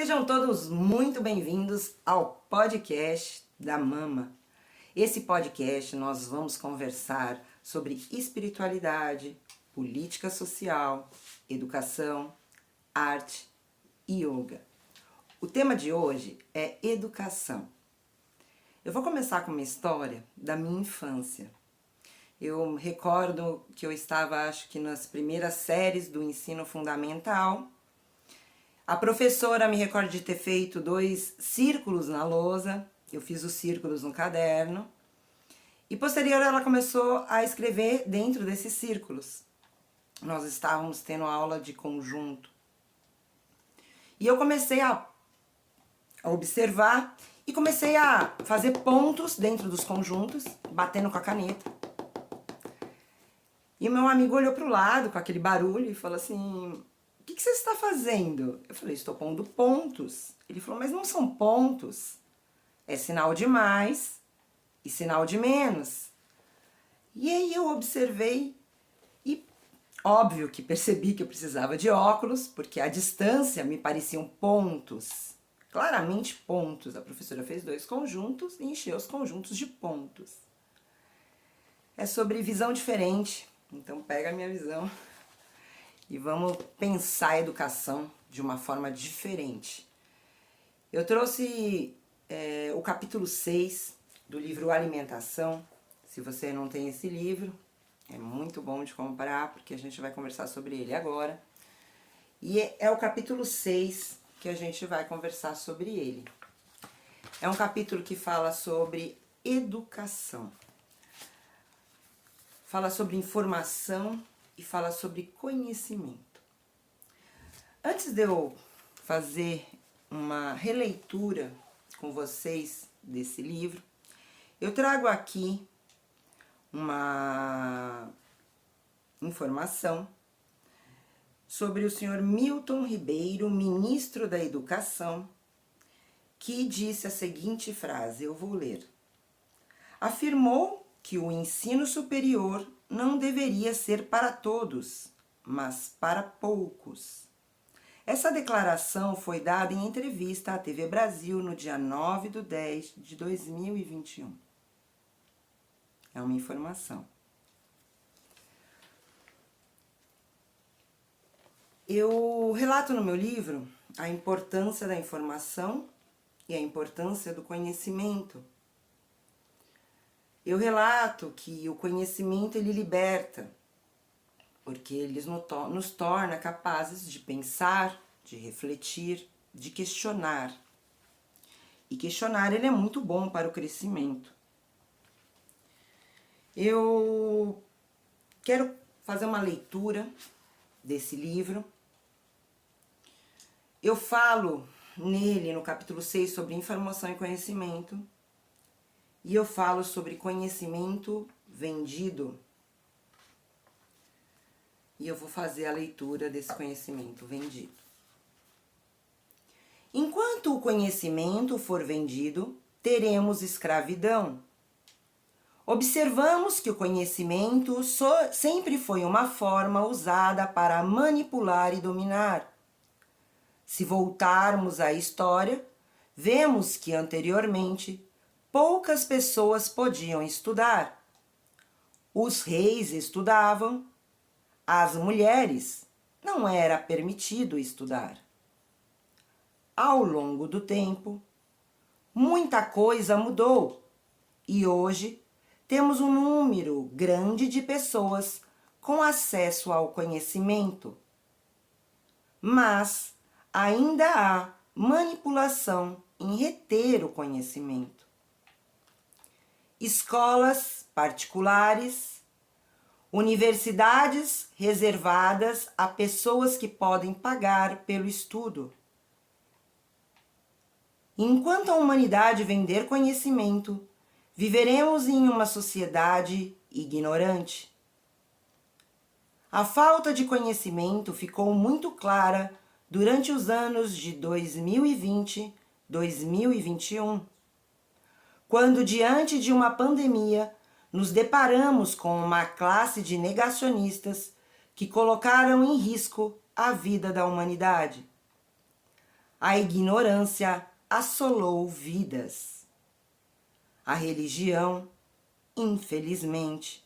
Sejam todos muito bem-vindos ao podcast da Mama. Esse podcast nós vamos conversar sobre espiritualidade, política social, educação, arte e yoga. O tema de hoje é educação. Eu vou começar com uma história da minha infância. Eu recordo que eu estava, acho que nas primeiras séries do ensino fundamental. A professora me recorda de ter feito 2 círculos na lousa, eu fiz os círculos no caderno, e posterior ela começou a escrever dentro desses círculos. Nós estávamos tendo aula de conjunto. E eu comecei a observar e comecei a fazer pontos dentro dos conjuntos, batendo com a caneta. E o meu amigo olhou para o lado com aquele barulho e falou assim: o que você está fazendo? Eu falei: estou pondo pontos. Ele falou: mas não são pontos. É sinal de mais e sinal de menos. E aí eu observei e óbvio que percebi que eu precisava de óculos, porque à distância me pareciam pontos. Claramente pontos. A professora fez 2 conjuntos e encheu os conjuntos de pontos. É sobre visão diferente. Então pega a minha visão e vamos pensar a educação de uma forma diferente. Eu trouxe o capítulo 6 do livro Alimentação. Se você não tem esse livro, é muito bom de comprar, porque a gente vai conversar sobre ele agora. E é o capítulo 6 que a gente vai conversar sobre ele. É um capítulo que fala sobre educação. Fala sobre informação e fala sobre conhecimento. Antes de eu fazer uma releitura com vocês desse livro, eu trago aqui uma informação sobre o senhor Milton Ribeiro, ministro da Educação, que disse a seguinte frase, eu vou ler. Afirmou que o ensino superior não deveria ser para todos, mas para poucos. Essa declaração foi dada em entrevista à TV Brasil no dia 9/10/2021. É uma informação. Eu relato no meu livro a importância da informação e a importância do conhecimento. Eu relato que o conhecimento ele liberta, porque ele nos torna capazes de pensar, de refletir, de questionar. E questionar ele é muito bom para o crescimento. Eu quero fazer uma leitura desse livro. Eu falo nele, no capítulo 6, sobre informação e conhecimento. E eu falo sobre conhecimento vendido. E eu vou fazer a leitura desse conhecimento vendido. Enquanto o conhecimento for vendido, teremos escravidão. Observamos que o conhecimento sempre foi uma forma usada para manipular e dominar. Se voltarmos à história, vemos que anteriormente poucas pessoas podiam estudar. Os reis estudavam, às mulheres não era permitido estudar. Ao longo do tempo, muita coisa mudou e hoje temos um número grande de pessoas com acesso ao conhecimento. Mas ainda há manipulação em reter o conhecimento. Escolas particulares, universidades reservadas a pessoas que podem pagar pelo estudo. Enquanto a humanidade vender conhecimento, viveremos em uma sociedade ignorante. A falta de conhecimento ficou muito clara durante os anos de 2020, 2021. Quando, diante de uma pandemia, nos deparamos com uma classe de negacionistas que colocaram em risco a vida da humanidade. A ignorância assolou vidas. A religião, infelizmente,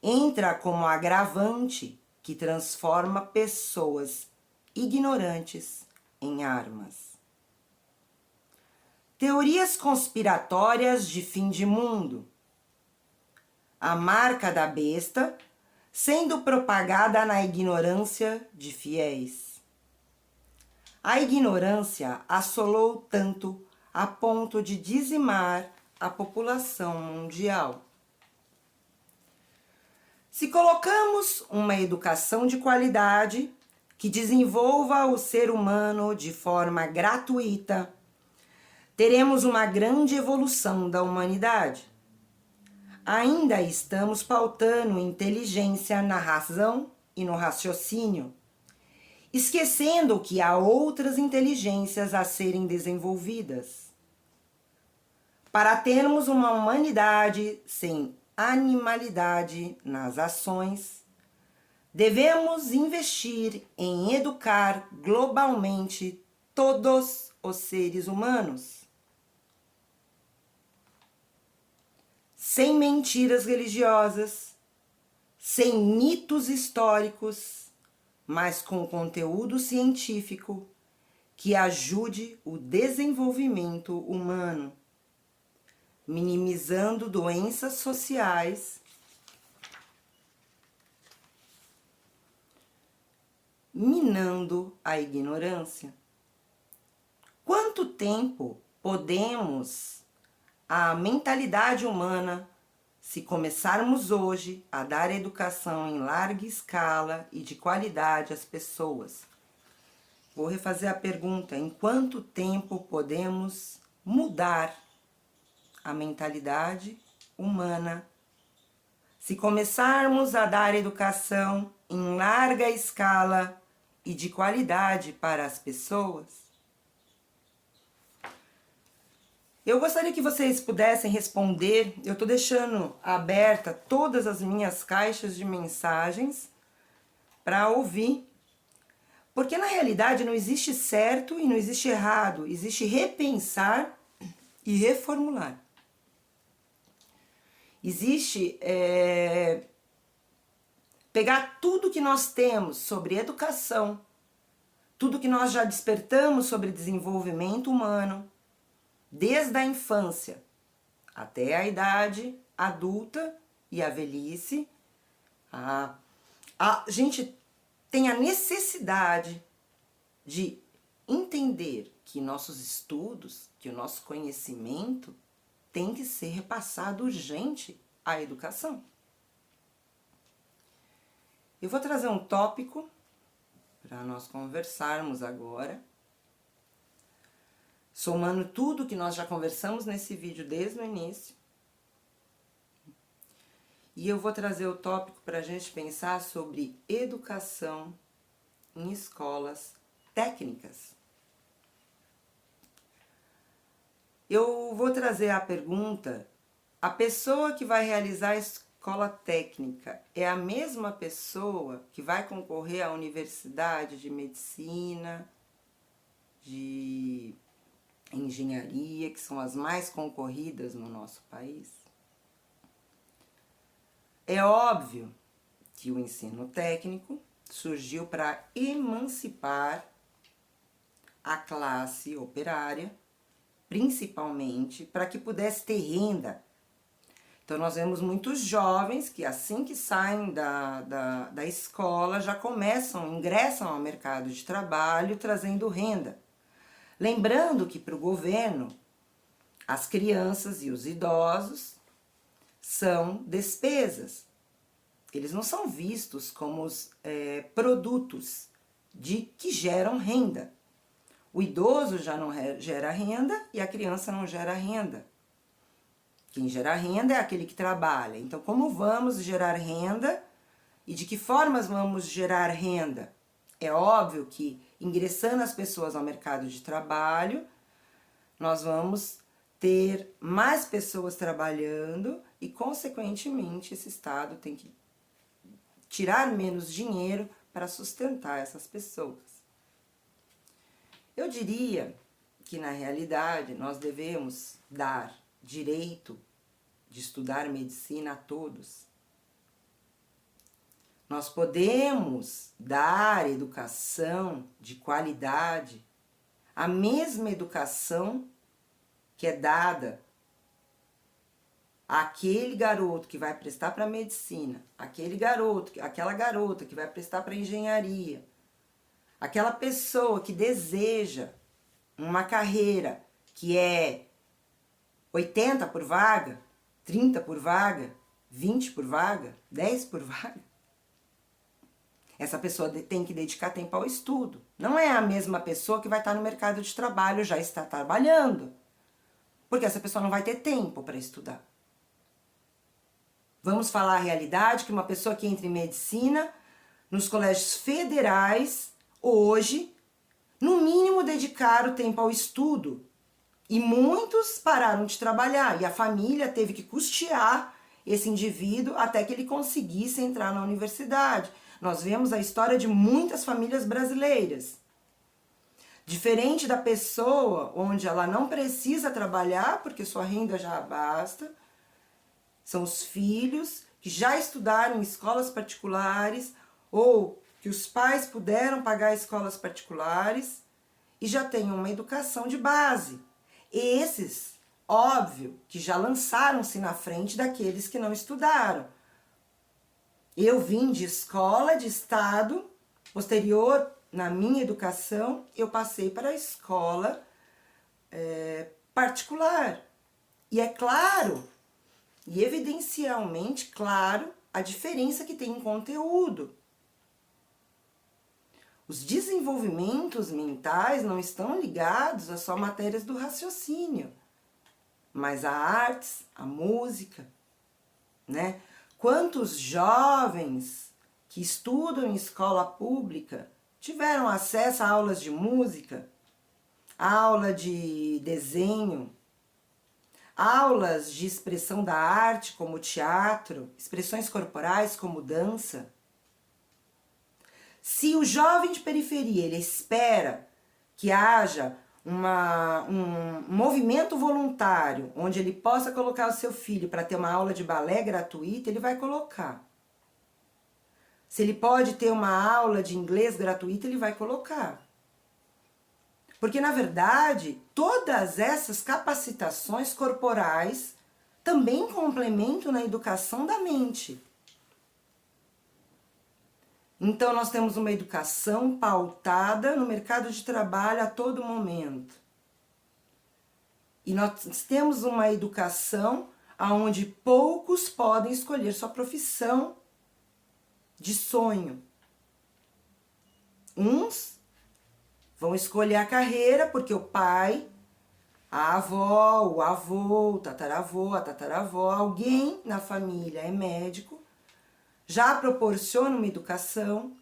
entra como agravante que transforma pessoas ignorantes em armas. Teorias conspiratórias de fim de mundo. A marca da besta sendo propagada na ignorância de fiéis. A ignorância assolou tanto a ponto de dizimar a população mundial. Se colocamos uma educação de qualidade que desenvolva o ser humano de forma gratuita, teremos uma grande evolução da humanidade. Ainda estamos pautando inteligência na razão e no raciocínio, esquecendo que há outras inteligências a serem desenvolvidas. Para termos uma humanidade sem animalidade nas ações, devemos investir em educar globalmente todos os seres humanos. Sem mentiras religiosas, sem mitos históricos, mas com conteúdo científico que ajude o desenvolvimento humano, minimizando doenças sociais, minando a ignorância. Quanto tempo podemos a mentalidade humana se começarmos hoje a dar educação em larga escala e de qualidade às pessoas? Vou refazer a pergunta: em quanto tempo podemos mudar a mentalidade humana se começarmos a dar educação em larga escala e de qualidade para as pessoas? Eu gostaria que vocês pudessem responder. Eu estou deixando aberta todas as minhas caixas de mensagens para ouvir. Porque na realidade não existe certo e não existe errado. Existe repensar e reformular. Existe pegar tudo que nós temos sobre educação, tudo que nós já despertamos sobre desenvolvimento humano, desde a infância até a idade adulta e a velhice, a gente tem a necessidade de entender que nossos estudos, que o nosso conhecimento tem que ser repassado urgente à educação. Eu vou trazer um tópico para nós conversarmos agora, somando tudo que nós já conversamos nesse vídeo desde o início. E eu vou trazer o tópico para a gente pensar sobre educação em escolas técnicas. Eu vou trazer a pergunta: a pessoa que vai realizar a escola técnica é a mesma pessoa que vai concorrer à universidade de medicina, de engenharia, que são as mais concorridas no nosso país? É óbvio que o ensino técnico surgiu para emancipar a classe operária, principalmente para que pudesse ter renda. Então nós vemos muitos jovens que assim que saem da escola já ingressam ao mercado de trabalho trazendo renda. Lembrando que para o governo, as crianças e os idosos são despesas. Eles não são vistos como produtos que geram renda. O idoso já não gera renda e a criança não gera renda. Quem gera renda é aquele que trabalha. Então, como vamos gerar renda e de que formas vamos gerar renda? É óbvio que, ingressando as pessoas ao mercado de trabalho, nós vamos ter mais pessoas trabalhando e, consequentemente, esse Estado tem que tirar menos dinheiro para sustentar essas pessoas. Eu diria que, na realidade, nós devemos dar direito de estudar medicina a todos. Nós podemos dar educação de qualidade, a mesma educação que é dada àquele garoto que vai prestar para medicina, aquela garota que vai prestar para engenharia, aquela pessoa que deseja uma carreira que é 80 por vaga, 30 por vaga, 20 por vaga, 10 por vaga. Essa pessoa tem que dedicar tempo ao estudo. Não é a mesma pessoa que vai estar no mercado de trabalho, já está trabalhando. Porque essa pessoa não vai ter tempo para estudar. Vamos falar a realidade que uma pessoa que entra em medicina, nos colégios federais, hoje, no mínimo dedicaram tempo ao estudo. E muitos pararam de trabalhar e a família teve que custear esse indivíduo até que ele conseguisse entrar na universidade. Nós vemos a história de muitas famílias brasileiras. Diferente da pessoa onde ela não precisa trabalhar porque sua renda já basta, são os filhos que já estudaram em escolas particulares ou que os pais puderam pagar escolas particulares e já têm uma educação de base. Esses, óbvio, que já lançaram-se na frente daqueles que não estudaram. Eu vim de escola de estado, posterior na minha educação, eu passei para a escola particular. E é claro, e evidencialmente claro, a diferença que tem em conteúdo. Os desenvolvimentos mentais não estão ligados a só matérias do raciocínio, mas a artes, a música, né? Quantos jovens que estudam em escola pública tiveram acesso a aulas de música, aula de desenho, aulas de expressão da arte como teatro, expressões corporais como dança? Se o jovem de periferia ele espera que haja um movimento voluntário onde ele possa colocar o seu filho para ter uma aula de balé gratuita, ele vai colocar. Se ele pode ter uma aula de inglês gratuita, ele vai colocar. Porque, na verdade, todas essas capacitações corporais também complementam na educação da mente. Então, nós temos uma educação pautada no mercado de trabalho a todo momento. E nós temos uma educação onde poucos podem escolher sua profissão de sonho. Uns vão escolher a carreira porque o pai, a avó, o avô, o tataravô, a tataravó, alguém na família é médico, já proporciona uma educação,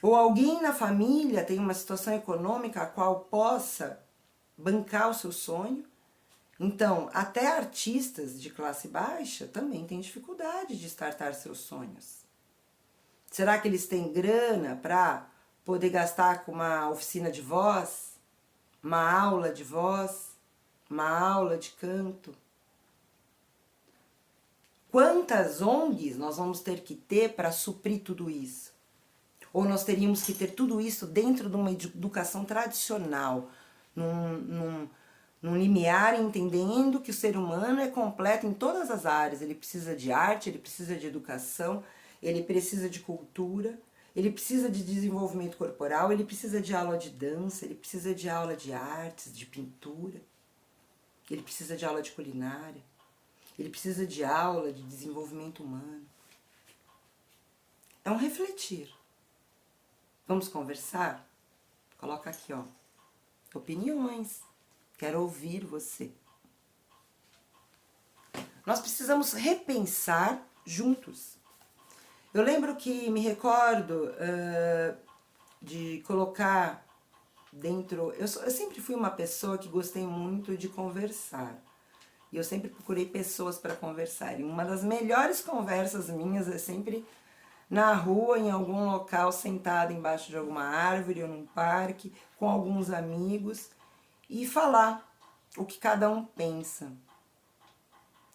ou alguém na família tem uma situação econômica a qual possa bancar o seu sonho. Então, até artistas de classe baixa também têm dificuldade de startar seus sonhos. Será que eles têm grana para poder gastar com uma oficina de voz, uma aula de voz, uma aula de canto? Quantas ONGs nós vamos ter que ter para suprir tudo isso? Ou nós teríamos que ter tudo isso dentro de uma educação tradicional, num limiar, entendendo que o ser humano é completo em todas as áreas. Ele precisa de arte, ele precisa de educação, ele precisa de cultura, ele precisa de desenvolvimento corporal, ele precisa de aula de dança, ele precisa de aula de artes, de pintura, ele precisa de aula de culinária. Ele precisa de aula de desenvolvimento humano. É um refletir. Vamos conversar? Coloca aqui, ó. Opiniões. Quero ouvir você. Nós precisamos repensar juntos. Eu lembro que me recordo de colocar dentro... Eu sempre fui uma pessoa que gostei muito de conversar. E eu sempre procurei pessoas para conversar. E uma das melhores conversas minhas é sempre na rua, em algum local, sentado embaixo de alguma árvore ou num parque, com alguns amigos, e falar o que cada um pensa.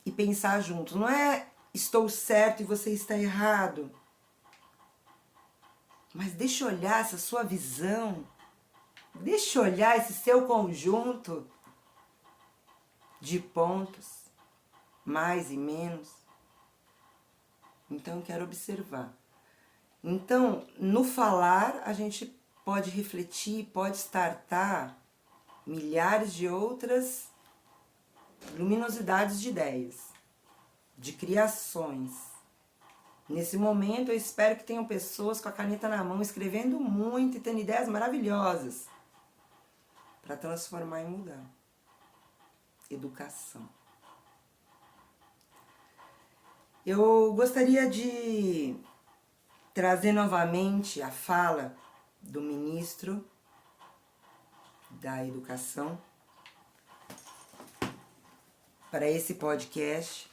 E pensar juntos. Não é estou certo e você está errado. Mas deixa eu olhar essa sua visão. Deixa eu olhar esse seu conjunto de pontos, mais e menos. Então eu quero observar. Então, no falar, a gente pode refletir, pode startar milhares de outras luminosidades de ideias, de criações. Nesse momento, eu espero que tenham pessoas com a caneta na mão, escrevendo muito e tendo ideias maravilhosas para transformar e mudar. Educação. Eu gostaria de trazer novamente a fala do ministro da Educação para esse podcast.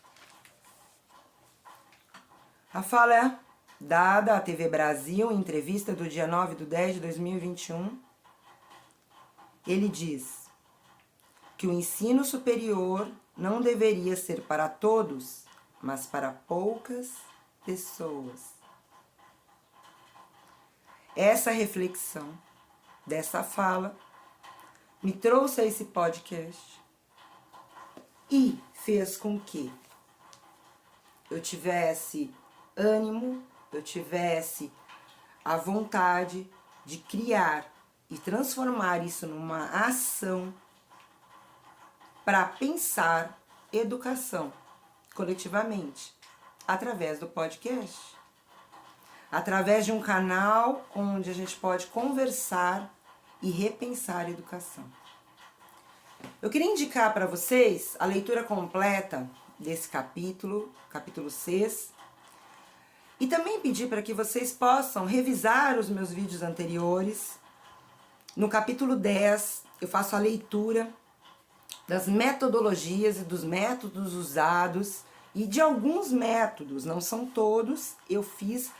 A fala é dada à TV Brasil, em entrevista do dia 9/10/2021. Ele diz que o ensino superior não deveria ser para todos, mas para poucas pessoas. Essa reflexão dessa fala me trouxe a esse podcast e fez com que eu tivesse ânimo, eu tivesse a vontade de criar e transformar isso numa ação para pensar educação coletivamente, através do podcast, através de um canal onde a gente pode conversar e repensar a educação. Eu queria indicar para vocês a leitura completa desse capítulo 6, e também pedir para que vocês possam revisar os meus vídeos anteriores. No capítulo 10, eu faço a leitura das metodologias e dos métodos usados, e de alguns métodos, não são todos, eu fiz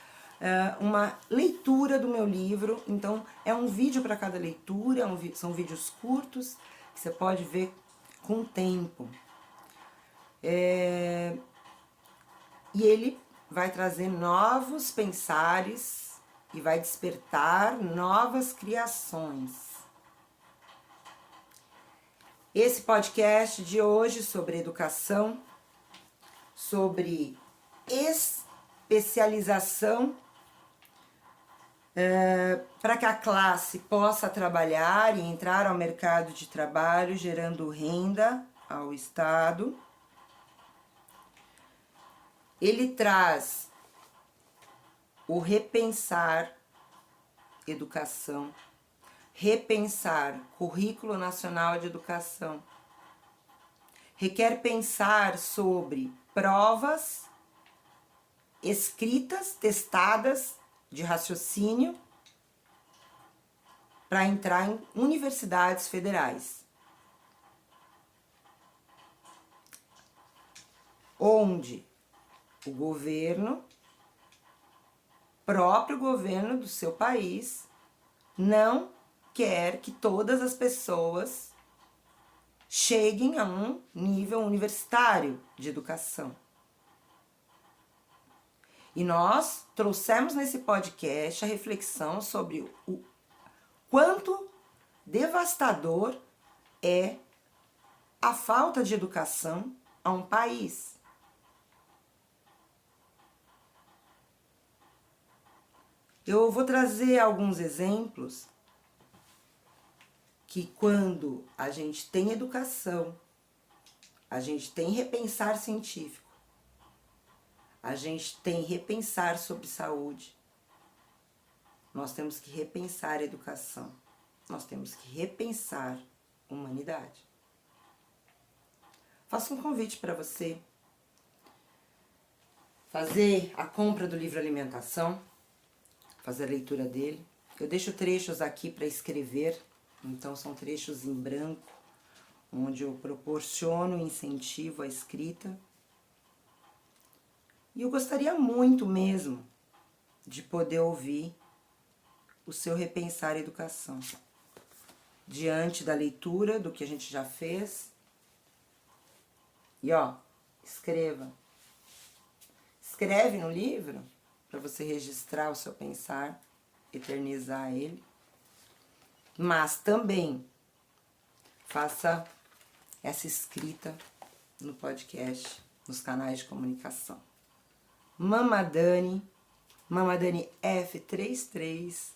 uma leitura do meu livro. Então é um vídeo para cada leitura, são vídeos curtos, que você pode ver com o tempo. E ele vai trazer novos pensares e vai despertar novas criações. Esse podcast de hoje sobre educação, sobre especialização, para que a classe possa trabalhar e entrar ao mercado de trabalho, gerando renda ao Estado. Ele traz o repensar educação, repensar currículo nacional de educação. Requer pensar sobre provas escritas, testadas, de raciocínio, para entrar em universidades federais, onde o governo, próprio governo do seu país, não quer que todas as pessoas cheguem a um nível universitário de educação. E nós trouxemos nesse podcast a reflexão sobre o quanto devastador é a falta de educação a um país. Eu vou trazer alguns exemplos que quando a gente tem educação, a gente tem repensar científico, a gente tem repensar sobre saúde, nós temos que repensar a educação, nós temos que repensar a humanidade. Faço um convite para você fazer a compra do livro Alimentação, fazer a leitura dele. Eu deixo trechos aqui para escrever, então são trechos em branco, onde eu proporciono incentivo à escrita. E eu gostaria muito mesmo de poder ouvir o seu repensar a educação. Diante da leitura do que a gente já fez. E ó, escreva. Escreve no livro para você registrar o seu pensar, eternizar ele. Mas também faça essa escrita no podcast, nos canais de comunicação. Mamadani F33.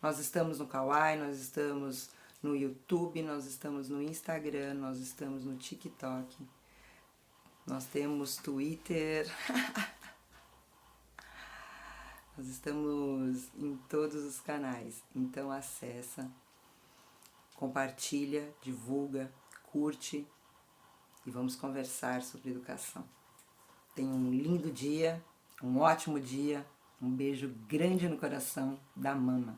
Nós estamos no Kawaii, nós estamos no YouTube, nós estamos no Instagram, nós estamos no TikTok. Nós temos Twitter. Nós estamos em todos os canais. Então acessa, compartilha, divulga, curte e vamos conversar sobre educação. Tenha um lindo dia, um ótimo dia, um beijo grande no coração da Mama.